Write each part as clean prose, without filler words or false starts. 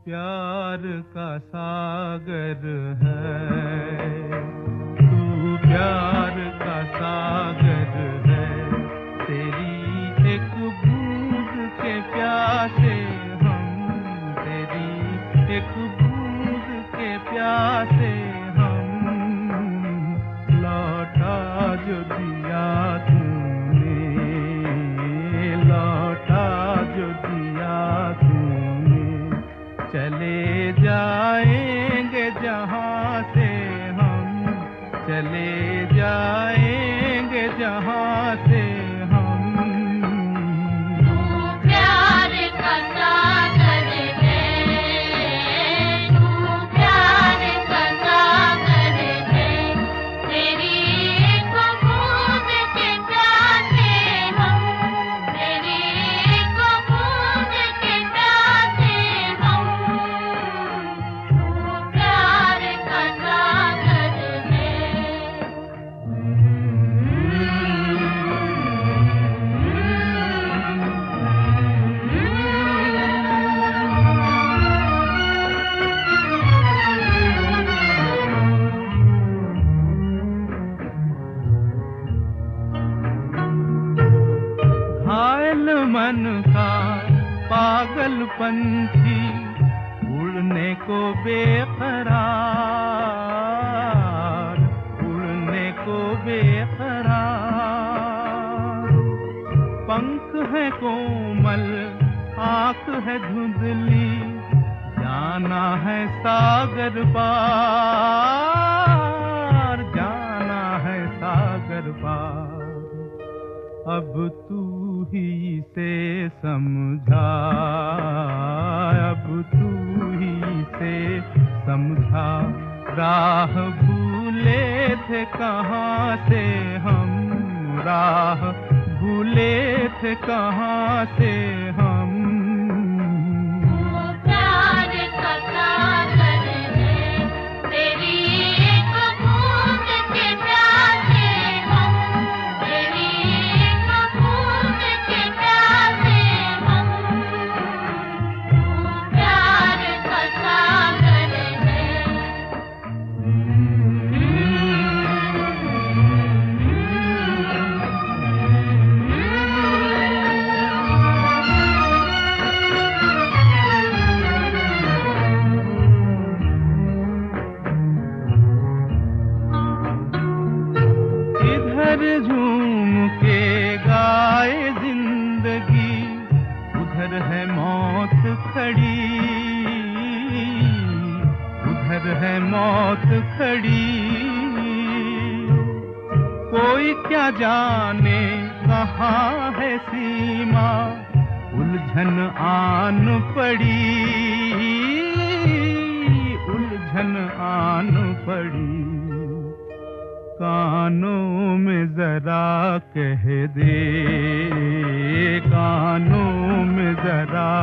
प्यार का सागर है, तू प्यार का सागर है, तेरी एक बूंद के प्यासे हम, तेरी एक बूंद के प्यासे हम, लौटा जो दिया तूने, लौटा जो दिया तूने, चले जाएंगे जहाँ से हम, चले जाएंगे जहाँ से हम। तू प्यार का सागर है, तू प्यार का सागर है, तेरी एक बूंद के प्यासे हम, तेरी एक बूंद के प्यासे हम, तू प्यार का सागर है। घायल मन का पागल पंछी, उड़ने को बेकरार, उड़ने को बेकरार, पंख है कोमल, आँख है धुंधली, जाना है सागर पार, जाना है सागर पार। अब तू ही से समझा, अब तू ही से समझा, राह भूले थे कहाँ से हम, राह भूले थे कहाँ से हम। तू प्यार का सागर है, तेरी एक बूंद के प्यासे हम, तेरी एक बूंद के प्यासे हम, तू प्यार का सागर है। इधर झूम के गाए जिंदगी, उधर है मौत खड़ी, उधर है मौत खड़ी, कोई क्या जाने कहाँ है सीमा, उलझन आन पड़ी, उलझन आन पड़ी। कानों में जरा कह दे, कानों में जरा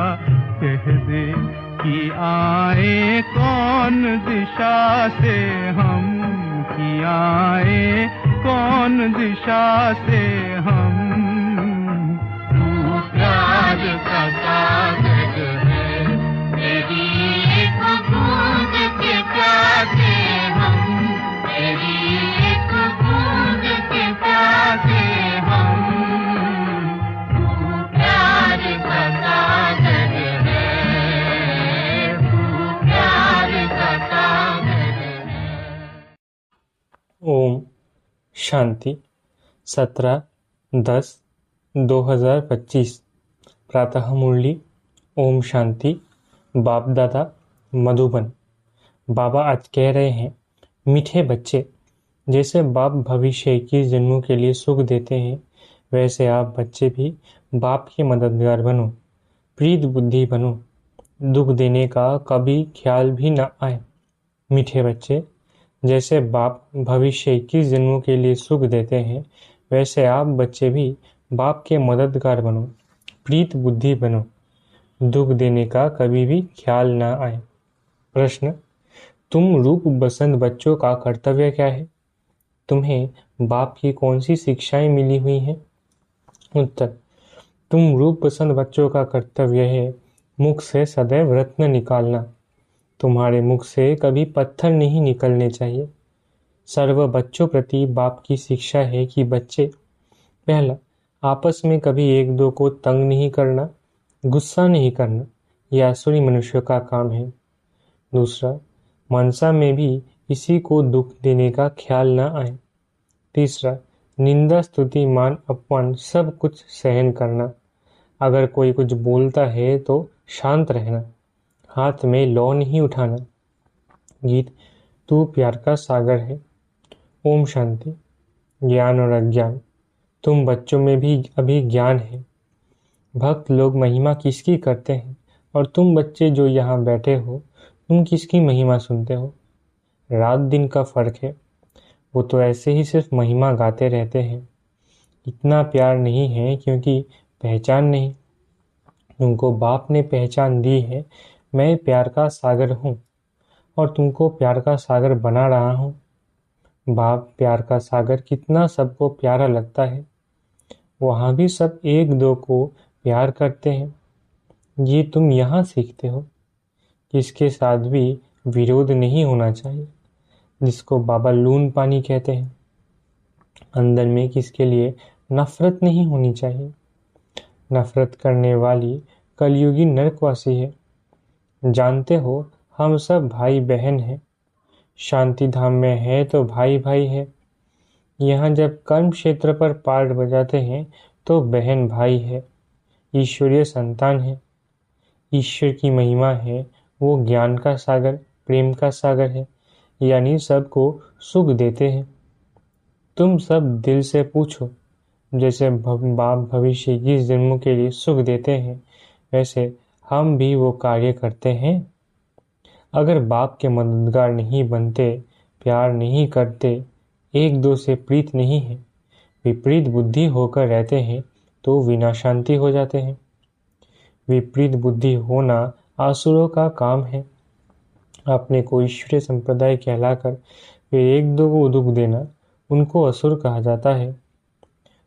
कह दे कि आए कौन दिशा से हम, कि आए कौन दिशा से हम। तू प्यार का सागर है, तेरी एक बूंद के प्यासे हम, तेरी एक बूंद के प्यासे हम। तू प्यार का सागर है, तू प्यार का सागर है। ओम शांति। 17/10/2025 प्रातः मुरली। ओम शांति। बाप दादा मधुबन। बाबा आज कह रहे हैं, मीठे बच्चे, जैसे बाप भविष्य 21 जन्मों के लिए सुख देते हैं, वैसे आप बच्चे भी बाप के मददगार बनो, प्रीत बुद्धि बनो, दुख देने का कभी ख्याल भी न आए। मीठे बच्चे, जैसे बाप भविष्य 21 जन्मों के लिए सुख देते हैं, वैसे आप बच्चे भी बाप के मददगार बनो, प्रीत बुद्धि बनो, दुख देने का कभी भी ख्याल न आए। प्रश्न, तुम रूप बसंत बच्चों का कर्तव्य क्या है? तुम्हें बाप की कौन सी शिक्षाएं मिली हुई हैं? उत्तर, तुम रूप पसंद बच्चों का कर्तव्य है मुख से सदैव रत्न निकालना। तुम्हारे मुख से कभी पत्थर नहीं निकलने चाहिए। सर्व बच्चों प्रति बाप की शिक्षा है कि बच्चे, पहला, आपस में कभी एक दो को तंग नहीं करना, गुस्सा नहीं करना, यह आसुरी मनुष्य का काम है। दूसरा, मनसा में भी किसी को दुख देने का ख्याल न आए। तीसरा, निंदा स्तुति मान अपमान सब कुछ सहन करना। अगर कोई कुछ बोलता है तो शांत रहना, हाथ में लौ नहीं उठाना। गीत, तू प्यार का सागर है। ओम शांति। ज्ञान और अज्ञान, तुम बच्चों में भी अभी ज्ञान है। भक्त लोग महिमा किसकी करते हैं और तुम बच्चे जो यहाँ बैठे हो, तुम किसकी महिमा सुनते हो? रात दिन का फर्क है। वो तो ऐसे ही सिर्फ महिमा गाते रहते हैं। इतना प्यार नहीं है क्योंकि पहचान नहीं। तुमको बाप ने पहचान दी है, मैं प्यार का सागर हूँ और तुमको प्यार का सागर बना रहा हूँ। बाप प्यार का सागर कितना सबको प्यारा लगता है। वहाँ भी सब एक दो को प्यार करते हैं। ये तुम यहाँ सीखते हो। किसके साथ भी विरोध नहीं होना चाहिए, जिसको बाबा लून पानी कहते हैं। अंदर में किसके लिए नफरत नहीं होनी चाहिए। नफरत करने वाली कलयुगी नरकवासी है। जानते हो, हम सब भाई बहन हैं। शांति धाम में है तो भाई भाई है। यहाँ जब कर्म क्षेत्र पर पार्ट बजाते हैं तो बहन भाई है, ईश्वरीय संतान है। ईश्वर की महिमा है, वो ज्ञान का सागर, प्रेम का सागर है, यानी सबको सुख देते हैं। तुम सब दिल से पूछो, जैसे बाप भविष्य की जन्मों के लिए सुख देते हैं, वैसे हम भी वो कार्य करते हैं। अगर बाप के मददगार नहीं बनते, प्यार नहीं करते, एक दो से प्रीत नहीं है, विपरीत बुद्धि होकर रहते हैं, तो विनाशांति हो जाते हैं। विपरीत बुद्धि होना आसुरों का काम है। अपने को ईश्वरीय संप्रदाय कहलाकर फिर एक दो को दुख देना, उनको असुर कहा जाता है।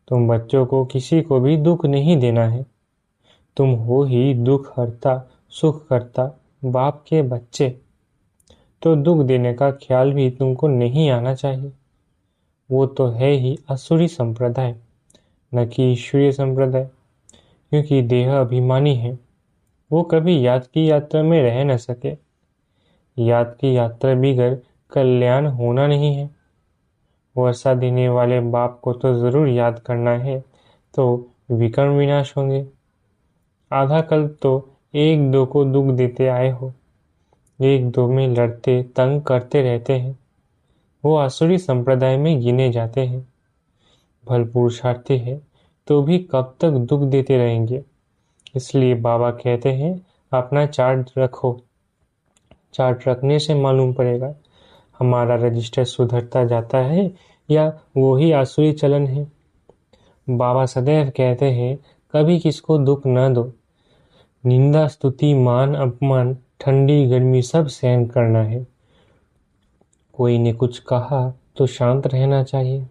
तुम बच्चों को किसी को भी दुख नहीं देना है। तुम हो ही दुख हरता सुख करता बाप के बच्चे, तो दुख देने का ख्याल भी तुमको नहीं आना चाहिए। वो तो है ही असुरी संप्रदाय, न कि ईश्वरीय संप्रदाय, क्योंकि देह अभिमानी है। वो कभी याद की यात्रा में रह न सके। याद की यात्रा बिगर कल्याण होना नहीं है। वर्षा देने वाले बाप को तो जरूर याद करना है, तो विकर्म विनाश होंगे। आधा कल्प तो एक दो को दुख देते आए हो, एक दो में लड़ते तंग करते रहते हैं। वो आसुरी संप्रदाय में गिने जाते हैं। भल पुरुषार्थी है तो भी कब तक दुख देते रहेंगे। इसलिए बाबा कहते हैं, अपना चार्ट रखो। चार्ट रखने से मालूम पड़ेगा हमारा रजिस्टर सुधरता जाता है या वो ही आसुरी चलन है। बाबा सदैव कहते हैं, कभी किसको दुख न दो। निंदा स्तुति मान अपमान ठंडी गर्मी सब सहन करना है। कोई ने कुछ कहा तो शांत रहना चाहिए।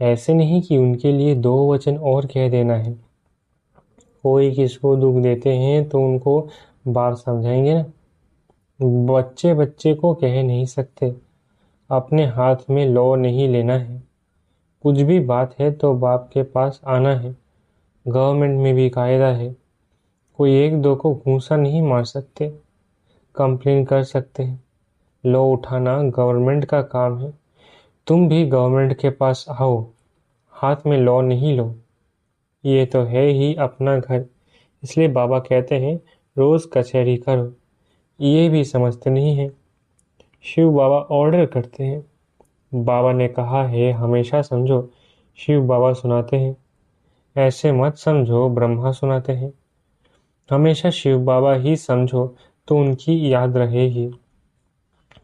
ऐसे नहीं कि उनके लिए दो वचन और कह देना है। कोई किसको दुख देते हैं तो उनको बाप समझाएंगे ना। बच्चे बच्चे को कह नहीं सकते। अपने हाथ में लौ नहीं लेना है। कुछ भी बात है तो बाप के पास आना है। गवर्नमेंट में भी कायदा है, कोई एक दो को घूंसा नहीं मार सकते। कंप्लेन कर सकते हैं। लॉ उठाना गवर्नमेंट का काम है। तुम भी गवर्नमेंट के पास आओ, हाथ में लॉ नहीं लो। ये तो है ही अपना घर। इसलिए बाबा कहते हैं, रोज कचहरी करो। ये भी समझते नहीं है। शिव बाबा ऑर्डर करते हैं। बाबा ने कहा है, हमेशा समझो। शिव बाबा सुनाते हैं। ऐसे मत समझो ब्रह्मा सुनाते हैं। हमेशा शिव बाबा ही समझो तो उनकी याद रहेगी।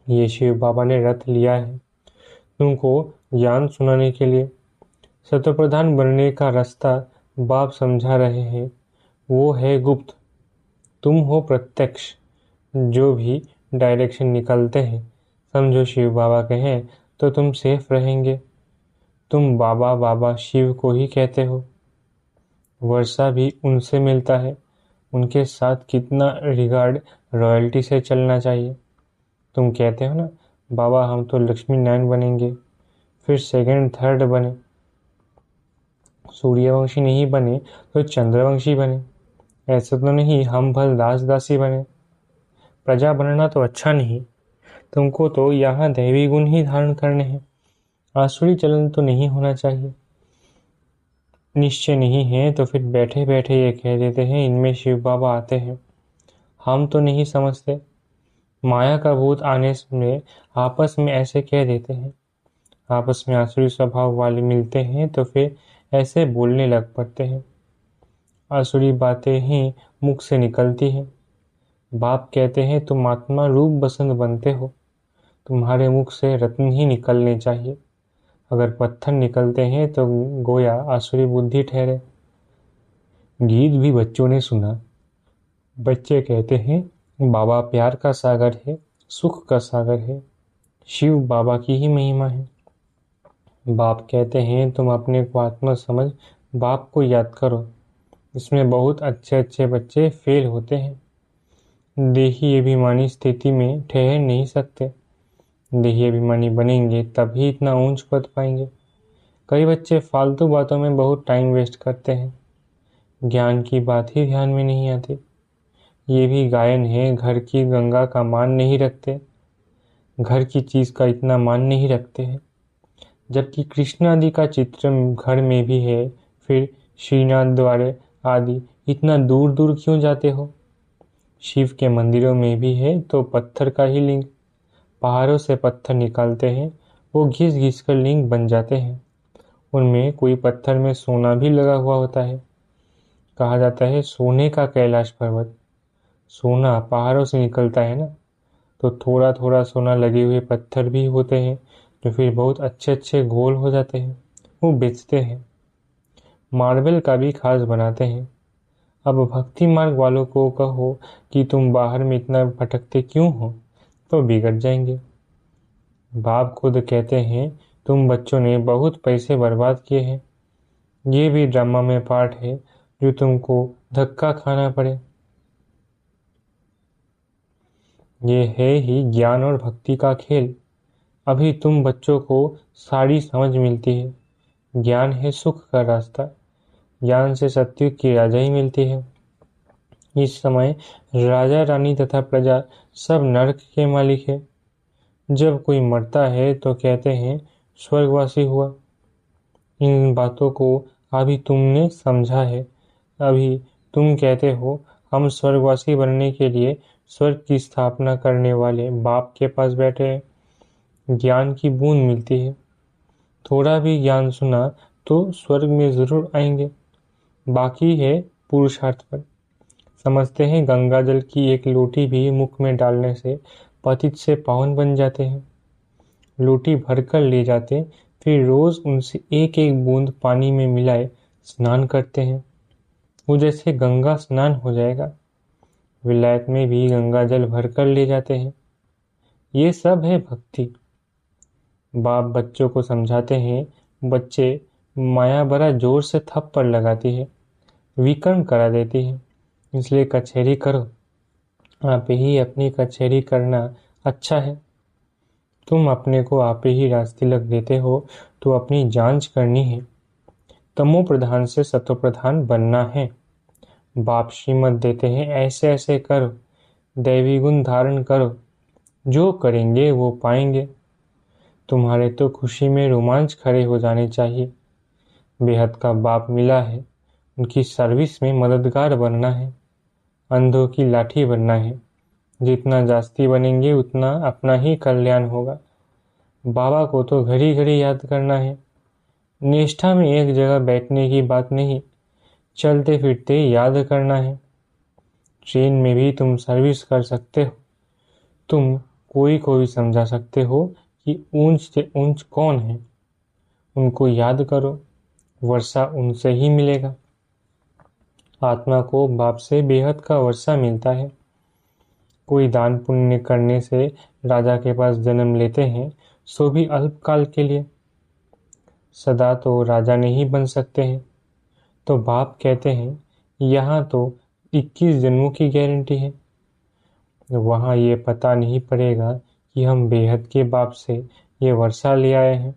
ये शिव बाबा ने रथ लिया है तुमको ज्ञान सुनाने के लिए। सतप्रधान बनने का रास्ता बाप समझा रहे हैं। वो है गुप्त। तुम हो प्रत्यक्ष, जो भी डायरेक्शन निकलते हैं समझो शिव बाबा कहें तो तुम सेफ रहेंगे। तुम बाबा बाबा शिव को ही कहते हो। वर्षा भी उनसे मिलता है। उनके साथ कितना रिगार्ड, रॉयल्टी से चलना चाहिए। तुम कहते हो ना बाबा हम तो लक्ष्मी नारायण बनेंगे, फिर सेकंड थर्ड बने, सूर्यवंशी नहीं बने तो चंद्रवंशी बने। ऐसा तो नहीं हम भल दास दासी बने। प्रजा बनना तो अच्छा नहीं, तुमको तो यहाँ दैवी गुण ही धारण करने हैं। आसुरी चलन तो नहीं होना चाहिए। निश्चय नहीं है तो फिर बैठे बैठे ये कह देते हैं इनमें शिव बाबा आते हैं। हम तो नहीं समझते। माया का भूत आने में आपस में ऐसे कह देते हैं। आपस में आसुरी स्वभाव वाले मिलते हैं तो फिर ऐसे बोलने लग पड़ते हैं। आसुरी बातें ही मुख से निकलती हैं। बाप कहते हैं तुम आत्मा रूप बसंत बनते हो, तुम्हारे मुख से रत्न ही निकलने चाहिए। अगर पत्थर निकलते हैं तो गोया आसुरी बुद्धि ठहरे। गीत भी बच्चों ने सुना। बच्चे कहते हैं बाबा प्यार का सागर है, सुख का सागर है, शिव बाबा की ही महिमा है। बाप कहते हैं तुम अपने को आत्मा समझ बाप को याद करो। इसमें बहुत अच्छे अच्छे बच्चे फेल होते हैं। देही अभिमानी स्थिति में ठहर नहीं सकते। देही अभिमानी बनेंगे तभी इतना ऊंच पद पाएंगे। कई बच्चे फालतू बातों में बहुत टाइम वेस्ट करते हैं। ज्ञान की बात ही ध्यान में नहीं आती। ये भी गायन है, घर की गंगा का मान नहीं रखते, घर की चीज का इतना मान नहीं रखते हैं। जबकि कृष्ण आदि का चित्र घर में भी है, फिर श्रीनाथ द्वारे आदि इतना दूर दूर क्यों जाते हो? शिव के मंदिरों में भी है तो पत्थर का ही लिंग। पहाड़ों से पत्थर निकालते हैं, वो घिस घिस कर लिंग बन जाते हैं। उनमें कोई पत्थर में सोना भी लगा हुआ होता है। कहा जाता है सोने का कैलाश पर्वत। सोना पहाड़ों से निकलता है ना, तो थोड़ा थोड़ा सोना लगे हुए पत्थर भी होते हैं जो फिर बहुत अच्छे अच्छे गोल हो जाते हैं, वो बेचते हैं। मार्बल का भी खास बनाते हैं। अब भक्ति मार्ग वालों को कहो कि तुम बाहर में इतना भटकते क्यों हो, तो बिगड़ जाएंगे। बाप खुद कहते हैं तुम बच्चों ने बहुत पैसे बर्बाद किए हैं। ये भी ड्रामा में पार्ट है जो तुमको धक्का खाना पड़े। ये है ही ज्ञान और भक्ति का खेल। अभी तुम बच्चों को सारी समझ मिलती है। ज्ञान है सुख का रास्ता। ज्ञान से सत्युग की राजा ही मिलती है। इस समय राजा रानी तथा प्रजा सब नरक के मालिक है। जब कोई मरता है तो कहते हैं स्वर्गवासी हुआ। इन बातों को अभी तुमने समझा है। अभी तुम कहते हो हम स्वर्गवासी बनने के लिए स्वर्ग की स्थापना करने वाले बाप के पास बैठे हैं। ज्ञान की बूंद मिलती है। थोड़ा भी ज्ञान सुना तो स्वर्ग में जरूर आएंगे। बाकी है पुरुषार्थ पर। समझते हैं गंगा जल की एक लोटी भी मुख में डालने से पतित से पावन बन जाते हैं। लोटी भरकर ले जाते, फिर रोज उनसे एक एक बूंद पानी में मिलाए स्नान करते हैं। वो जैसे गंगा स्नान हो जाएगा। विलायत में भी गंगा जल भरकर ले जाते हैं। ये सब है भक्ति। बाप बच्चों को समझाते हैं। बच्चे माया बड़ा जोर से थप्पड़ लगाती है, विकर्ण करा देती है। इसलिए कचहरी करो। आप ही अपनी कचहरी करना अच्छा है। तुम अपने को आप ही राजतिलक देते हो तो अपनी जांच करनी है। तमो प्रधान से सतो प्रधान बनना है। बाप श्रीमत देते हैं ऐसे ऐसे करो, दैवी गुण धारण करो, जो करेंगे वो पाएंगे। तुम्हारे तो खुशी में रोमांच खड़े हो जाने चाहिए। बेहद का बाप मिला है, उनकी सर्विस में मददगार बनना है, अंधों की लाठी बनना है। जितना जास्ती बनेंगे उतना अपना ही कल्याण होगा। बाबा को तो घड़ी घड़ी याद करना है। निष्ठा में एक जगह बैठने की बात नहीं, चलते फिरते याद करना है। ट्रेन में भी तुम सर्विस कर सकते हो। तुम कोई को भी समझा सकते हो कि ऊंच से ऊंच कौन है। उनको याद करो, वर्षा उनसे ही मिलेगा। आत्मा को बाप से बेहद का वर्षा मिलता है। कोई दान पुण्य करने से राजा के पास जन्म लेते हैं, सो भी अल्पकाल के लिए। सदा तो राजा नहीं बन सकते हैं। तो बाप कहते हैं, यहाँ तो 21 जन्मों की गारंटी है। वहाँ ये पता नहीं पड़ेगा कि हम बेहद के बाप से ये वर्षा ले आए हैं।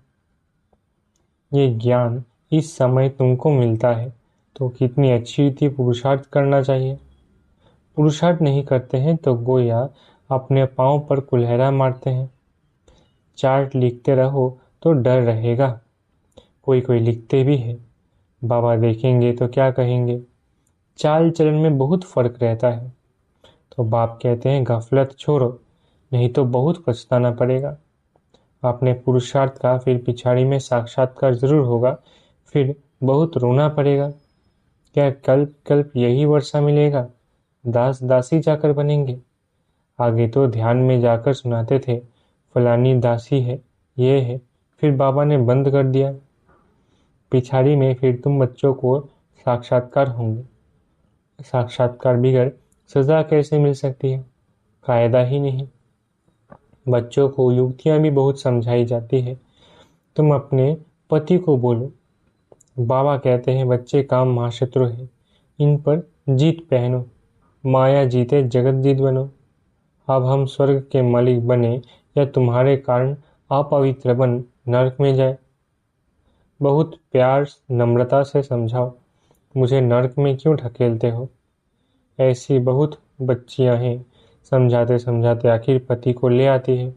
ये ज्ञान इस समय तुमको मिलता है तो कितनी अच्छी रीति पुरुषार्थ करना चाहिए। पुरुषार्थ नहीं करते हैं तो गोया अपने पाँव पर कुल्हाड़ा मारते हैं। चार्ट लिखते रहो तो डर रहेगा। कोई कोई लिखते भी है। बाबा देखेंगे तो क्या कहेंगे। चाल चलन में बहुत फर्क रहता है। तो बाप कहते हैं गफलत छोड़ो, नहीं तो बहुत पछताना पड़ेगा। अपने पुरुषार्थ का फिर पिछाड़ी में साक्षात्कार जरूर होगा, फिर बहुत रोना पड़ेगा। क्या कल्प कल्प यही वर्षा मिलेगा? दास दासी जाकर बनेंगे। आगे तो ध्यान में जाकर सुनाते थे, फलानी दासी है, ये है, फिर बाबा ने बंद कर दिया। पिछाड़ी में फिर तुम बच्चों को साक्षात्कार होंगे। साक्षात्कार बिगड़ सजा कैसे मिल सकती है? कायदा ही नहीं। बच्चों को युक्तियां भी बहुत समझाई जाती है। तुम अपने पति को बोलो। बाबा कहते हैं बच्चे काम महाशत्रु है, इन पर जीत पहनो। माया जीते जगत जीत बनो। अब हम स्वर्ग के मालिक बने या तुम्हारे कारण अपवित्र बन नरक में जाए। बहुत प्यार नम्रता से समझाओ, मुझे नरक में क्यों ढकेलते हो? ऐसी बहुत बच्चियां हैं, समझाते समझाते आखिर पति को ले आती है।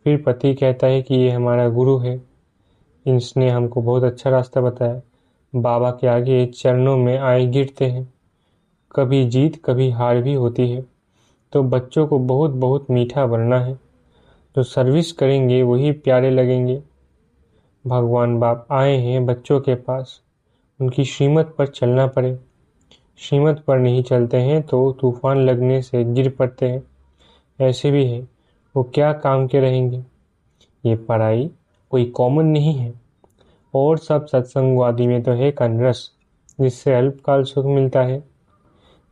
फिर पति कहता है कि ये हमारा गुरु है, इसने हमको बहुत अच्छा रास्ता बताया। बाबा के आगे चरणों में आए गिरते हैं। कभी जीत कभी हार भी होती है। तो बच्चों को बहुत बहुत मीठा बनना है। जो सर्विस करेंगे वही प्यारे लगेंगे। भगवान बाप आए हैं बच्चों के पास, उनकी श्रीमत पर चलना पड़े। श्रीमत पर नहीं चलते हैं तो तूफान लगने से गिर पड़ते हैं। ऐसे भी है, वो क्या काम के रहेंगे। ये पढ़ाई कोई कॉमन नहीं है। और सब सत्संगवादी में तो है कनरस, जिससे अल्पकाल सुख मिलता है।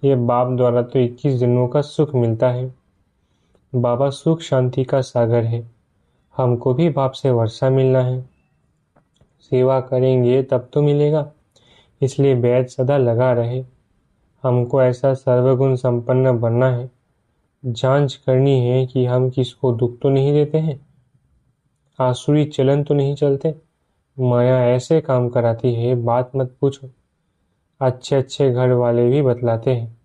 ये बाप द्वारा तो 21 जन्मों का सुख मिलता है। बाबा सुख शांति का सागर है। हमको भी बाप से वर्षा मिलना है। सेवा करेंगे तब तो मिलेगा, इसलिए बैच सदा लगा रहे। हमको ऐसा सर्वगुण संपन्न बनना है। जांच करनी है कि हम किसको दुख तो नहीं देते हैं, आसुरी चलन तो नहीं चलते। माया ऐसे काम कराती है, बात मत पूछो। अच्छे अच्छे घर वाले भी बतलाते हैं,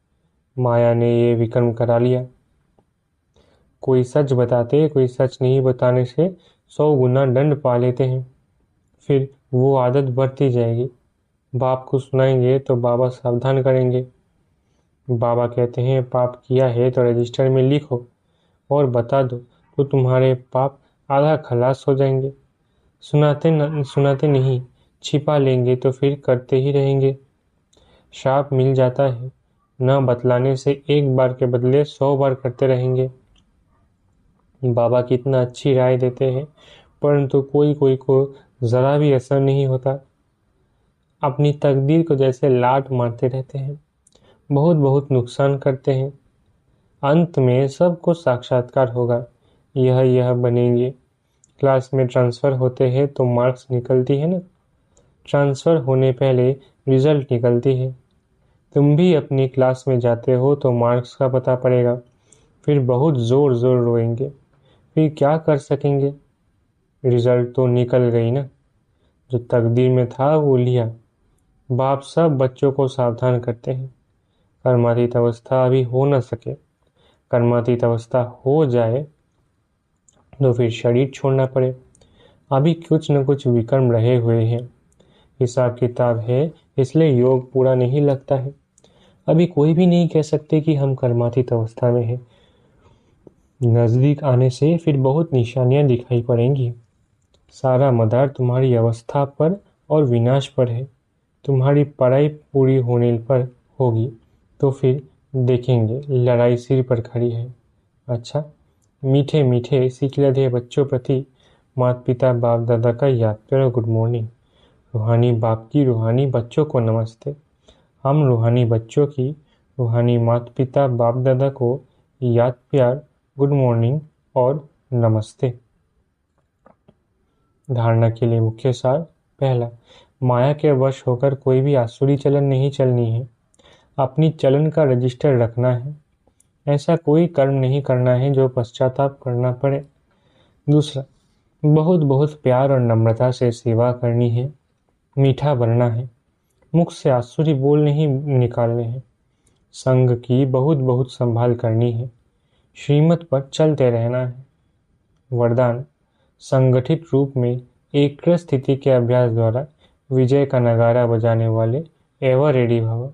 माया ने ये विक्रम करा लिया। कोई सच बताते, कोई सच नहीं बताने से 100 गुना दंड पा लेते हैं। फिर वो आदत बढ़ती जाएगी। बाप को सुनाएंगे तो बाबा सावधान करेंगे। बाबा कहते हैं पाप किया है तो रजिस्टर में लिखो और बता दो, तो तुम्हारे पाप आधा खलास हो जाएंगे। सुनाते नहीं, छिपा लेंगे तो फिर करते ही रहेंगे। शाप मिल जाता है, न बतलाने से एक बार के बदले 100 बार करते रहेंगे। बाबा कितना अच्छी राय देते हैं, परंतु कोई कोई को जरा भी असर नहीं होता। अपनी तकदीर को जैसे लात मारते रहते हैं, बहुत बहुत नुकसान करते हैं। अंत में सबको साक्षात्कार होगा, यह बनेंगे। क्लास में ट्रांसफ़र होते हैं तो मार्क्स निकलती है ना, ट्रांसफ़र होने पहले रिजल्ट निकलती है। तुम भी अपनी क्लास में जाते हो तो मार्क्स का पता पड़ेगा, फिर बहुत ज़ोर ज़ोर रोएंगे, फिर क्या कर सकेंगे। रिजल्ट तो निकल गई ना, जो तकदीर में था वो लिया। बाप सब बच्चों को सावधान करते हैं। कर्मातीत अवस्था अभी हो न सके, कर्मातीत अवस्था हो जाए तो फिर शरीर छोड़ना पड़े। अभी कुछ न कुछ विक्रम रहे हुए हैं, हिसाब किताब है, इसलिए योग पूरा नहीं लगता है। अभी कोई भी नहीं कह सकते कि हम कर्मातीत अवस्था में हैं। नज़दीक आने से फिर बहुत निशानियां दिखाई पड़ेंगी। सारा मदार तुम्हारी अवस्था पर और विनाश पर है। तुम्हारी पढ़ाई पूरी होने पर होगी तो फिर देखेंगे लड़ाई सिर पर खड़ी है। अच्छा, मीठे मीठे सीखलधे बच्चों प्रति माता पिता बाप दादा का याद करो गुड मॉर्निंग। रूहानी बाप की रूहानी बच्चों को नमस्ते। हम रूहानी बच्चों की रूहानी माता पिता बाप दादा को याद प्यार, गुड मॉर्निंग और नमस्ते। धारणा के लिए मुख्य सार। पहला, माया के वश होकर कोई भी आसुरी चलन नहीं चलनी है। अपनी चलन का रजिस्टर रखना है। ऐसा कोई कर्म नहीं करना है जो पश्चाताप करना पड़े। दूसरा, बहुत बहुत प्यार और नम्रता से सेवा करनी है। मीठा बनना है। मुख से आसुरी बोल नहीं निकालने हैं। संग की बहुत बहुत संभाल करनी है। श्रीमत पर चलते रहना है। वरदान, संगठित रूप में एक स्थिति के अभ्यास द्वारा विजय का नगारा बजाने वाले एवर रेडी भव।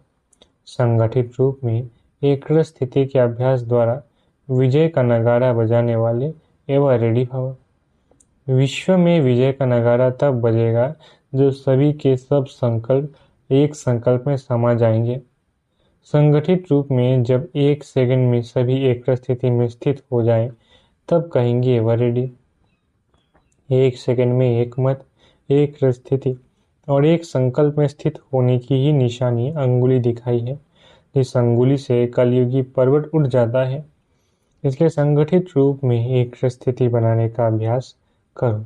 संगठित रूप में एक स्थिति के अभ्यास द्वारा विजय का नगारा बजाने वाले एवर रेडी भव। विश्व में विजय का नगारा तब बजेगा जो सभी के सब संकल्प एक संकल्प में समा जाएंगे। संगठित रूप में जब एक सेकंड में सभी एक स्थिति में स्थित हो जाएं, तब कहेंगे एवर रेडी। एक सेकंड में एक मत, एक स्थिति और एक संकल्प में स्थित होने की ही निशानी अंगुली दिखाई है। इस अंगुली से कलयुगी पर्वत उठ जाता है। इसलिए संगठित रूप में एक स्थिति बनाने का अभ्यास करो,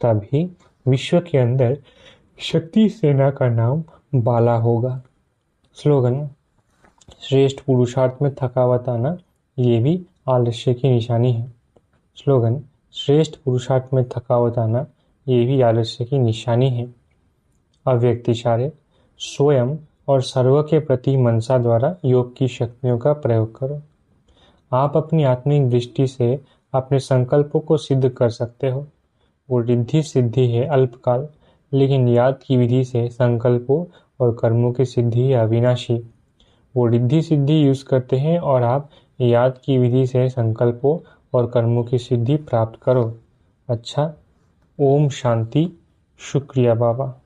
तभी विश्व के अंदर शक्ति सेना का नाम बाला होगा। स्लोगन, श्रेष्ठ पुरुषार्थ में थकावट आना ये भी आलस्य की निशानी है। स्लोगन, श्रेष्ठ पुरुषार्थ में थकावट आना ये भी आलस्य की निशानी है। अव्यक्त इशारे, स्वयं और सर्व के प्रति मनसा द्वारा योग की शक्तियों का प्रयोग करो। आप अपनी आत्मिक दृष्टि से अपने संकल्पों को सिद्ध कर सकते हो। वो रिद्धि सिद्धि है अल्पकाल, लेकिन याद की विधि से संकल्पों और कर्मों की सिद्धि है अविनाशी। वो रिद्धि सिद्धि यूज करते हैं और आप याद की विधि से संकल्पों और कर्मों की सिद्धि प्राप्त करो। अच्छा, ओम शांति। शुक्रिया बाबा।